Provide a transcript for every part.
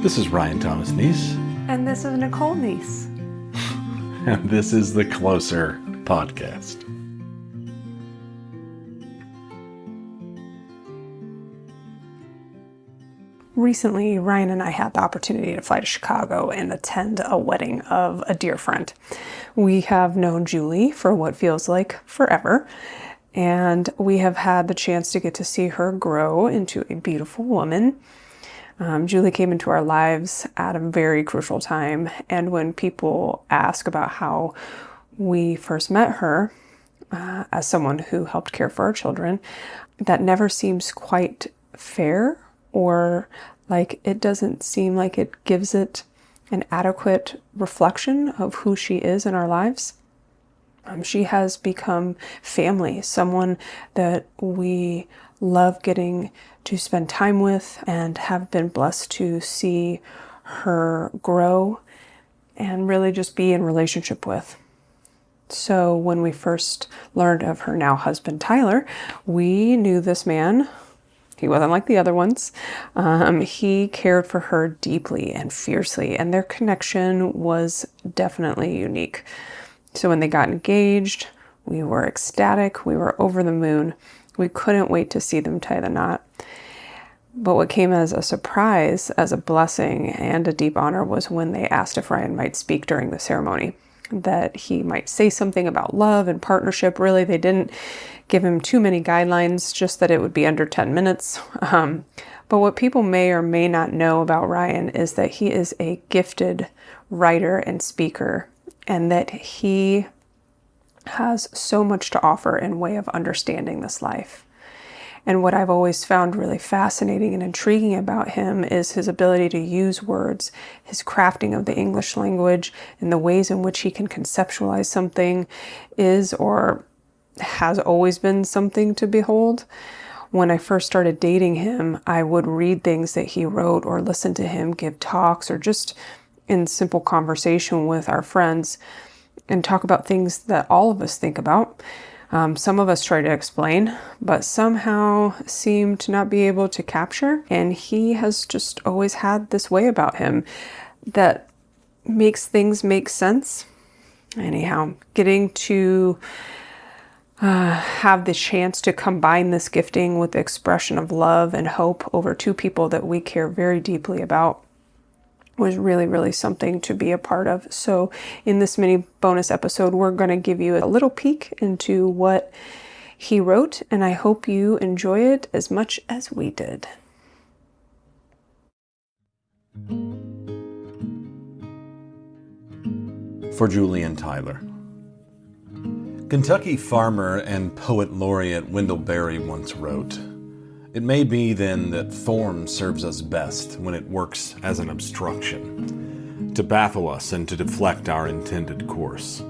This is Ryan Thomas Neese. And this is Nicole Neese. And this is the Closer Podcast. Recently, Ryan and I had the opportunity to fly to Chicago and attend a wedding of a dear friend. We have known Julie for what feels like forever, and we have had the chance to get to see her grow into a beautiful woman. Julie came into our lives at a very crucial time, and when people ask about how we first met her as someone who helped care for our children, that never seems quite fair, or like it doesn't seem like it gives it an adequate reflection of who she is in our lives. She has become family, someone that we love getting to spend time with and have been blessed to see her grow and really just be in relationship with. So when we first learned of her now husband, Tyler, we knew this man. He wasn't like the other ones. He cared for her deeply and fiercely, and their connection was definitely unique. So when they got engaged, we were ecstatic. We were over the moon. We couldn't wait to see them tie the knot. But what came as a surprise, as a blessing and a deep honor, was when they asked if Ryan might speak during the ceremony, that he might say something about love and partnership. Really, they didn't give him too many guidelines, just that it would be under 10 minutes. But what people may or may not know about Ryan is that he is a gifted writer and speaker, and that he has so much to offer in way of understanding this life. And what I've always found really fascinating and intriguing about him is his ability to use words, his crafting of the English language, and the ways in which he can conceptualize something is or has always been something to behold. When I first started dating him, I would read things that he wrote or listen to him give talks or just in simple conversation with our friends and talk about things that all of us think about. Some of us try to explain, but somehow seem to not be able to capture. And he has just always had this way about him that makes things make sense. Anyhow, getting to have the chance to combine this gifting with the expression of love and hope over two people that we care very deeply about was really, really something to be a part of. So in this mini bonus episode, we're going to give you a little peek into what he wrote, and I hope you enjoy it as much as we did. For Julie and Tyler. Kentucky farmer and poet laureate Wendell Berry once wrote, "It may be then that form serves us best when it works as an obstruction, to baffle us and to deflect our intended course.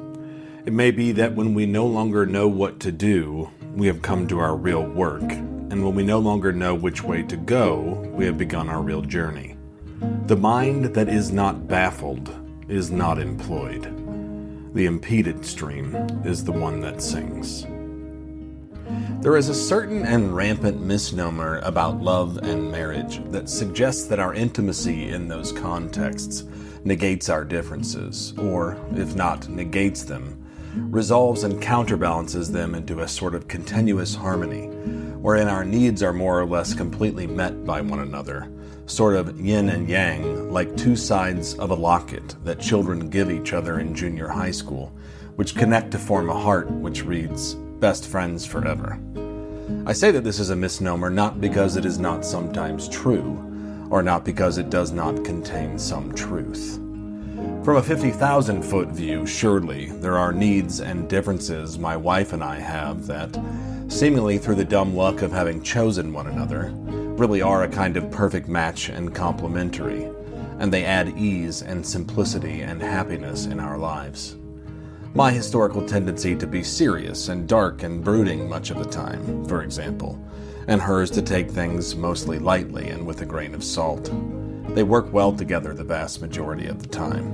It may be that when we no longer know what to do, we have come to our real work, and when we no longer know which way to go, we have begun our real journey. The mind that is not baffled is not employed. The impeded stream is the one that sings." There is a certain and rampant misnomer about love and marriage that suggests that our intimacy in those contexts negates our differences, or, if not negates them, resolves and counterbalances them into a sort of continuous harmony, wherein our needs are more or less completely met by one another, sort of yin and yang, like two sides of a locket that children give each other in junior high school, which connect to form a heart which reads, "Best friends forever." I say that this is a misnomer not because it is not sometimes true, or not because it does not contain some truth. From a 50,000-foot view, surely there are needs and differences my wife and I have that, seemingly through the dumb luck of having chosen one another, really are a kind of perfect match and complementary, and they add ease and simplicity and happiness in our lives. My historical tendency to be serious and dark and brooding much of the time, for example, and hers to take things mostly lightly and with a grain of salt. They work well together the vast majority of the time.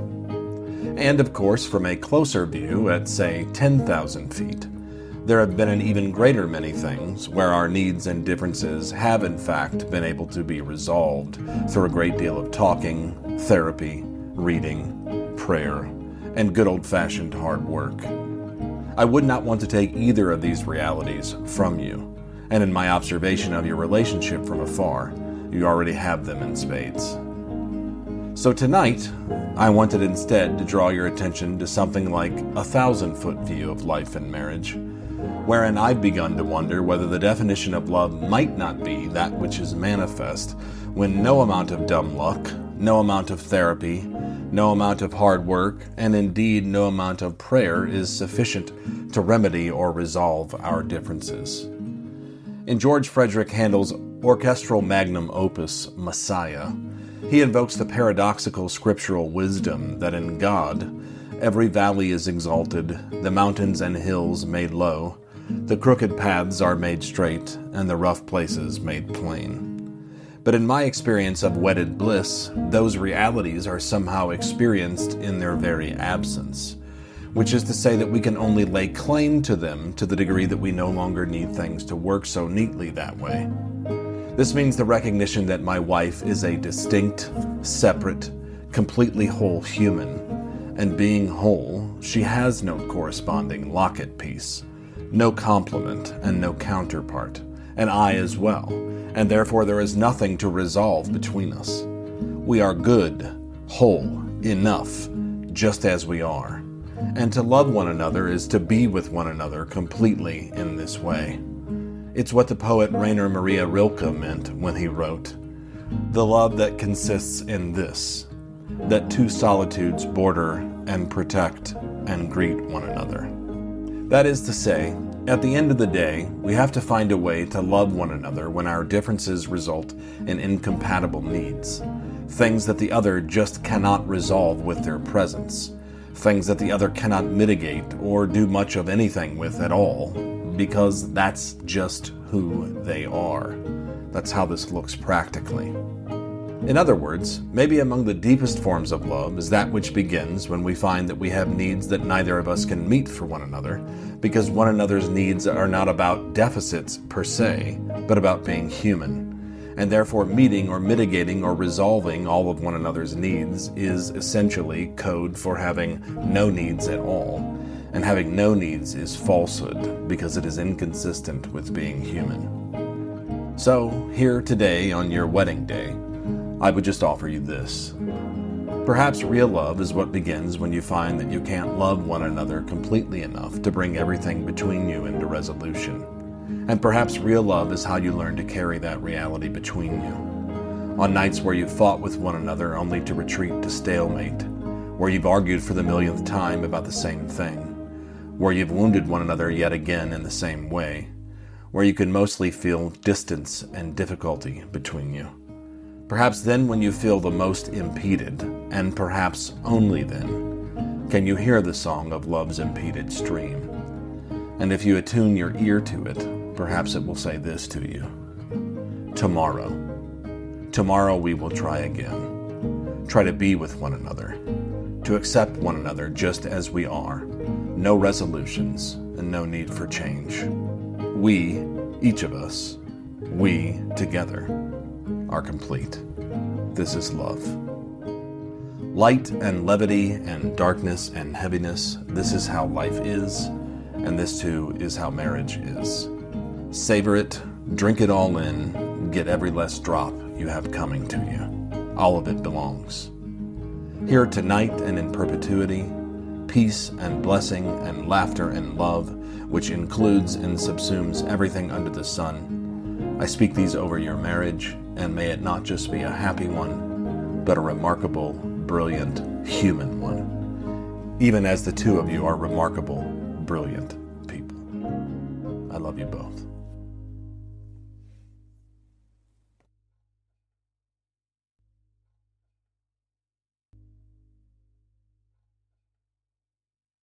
And of course, from a closer view at, say, 10,000 feet, There have been an even greater many things where our needs and differences have in fact been able to be resolved through a great deal of talking, therapy, reading, prayer, and good old-fashioned hard work. I would not want to take either of these realities from you, and in my observation of your relationship from afar, you already have them in spades. So tonight, I wanted instead to draw your attention to something like a 1,000-foot view of life and marriage, wherein I've begun to wonder whether the definition of love might not be that which is manifest when no amount of dumb luck, no amount of therapy, no amount of hard work, and indeed no amount of prayer is sufficient to remedy or resolve our differences. In George Frederick Handel's orchestral magnum opus, Messiah, he invokes the paradoxical scriptural wisdom that in God, every valley is exalted, the mountains and hills made low, the crooked paths are made straight, and the rough places made plain. But in my experience of wedded bliss, those realities are somehow experienced in their very absence, which is to say that we can only lay claim to them to the degree that we no longer need things to work so neatly that way. This means the recognition that my wife is a distinct, separate, completely whole human, and being whole, she has no corresponding locket piece, no complement and no counterpart, and I as well, and therefore there is nothing to resolve between us. We are good, whole, enough, just as we are, and to love one another is to be with one another completely in this way. It's what the poet Rainer Maria Rilke meant when he wrote, "The love that consists in this, that two solitudes border and protect and greet one another." That is to say, at the end of the day, we have to find a way to love one another when our differences result in incompatible needs, things that the other just cannot resolve with their presence, things that the other cannot mitigate or do much of anything with at all, because that's just who they are. That's how this looks practically. In other words, maybe among the deepest forms of love is that which begins when we find that we have needs that neither of us can meet for one another, because one another's needs are not about deficits per se, but about being human. And therefore meeting or mitigating or resolving all of one another's needs is essentially code for having no needs at all. And having no needs is falsehood, because it is inconsistent with being human. So, here today on your wedding day, I would just offer you this. Perhaps real love is what begins when you find that you can't love one another completely enough to bring everything between you into resolution. And perhaps real love is how you learn to carry that reality between you. On nights where you've fought with one another only to retreat to stalemate, where you've argued for the millionth time about the same thing, where you've wounded one another yet again in the same way, where you can mostly feel distance and difficulty between you. Perhaps then when you feel the most impeded, and perhaps only then, can you hear the song of love's impeded stream. And if you attune your ear to it, perhaps it will say this to you: tomorrow. Tomorrow we will try again. Try to be with one another, to accept one another just as we are. No resolutions and no need for change. We, each of us, we together, are complete. This is love. Light and levity and darkness and heaviness, this is how life is, and this too is how marriage is. Savor it, drink it all in, get every last drop you have coming to you. All of it belongs. Here tonight and in perpetuity, peace and blessing and laughter and love, which includes and subsumes everything under the sun. I speak these over your marriage, and may it not just be a happy one, but a remarkable, brilliant, human one. Even as the two of you are remarkable, brilliant people. I love you both.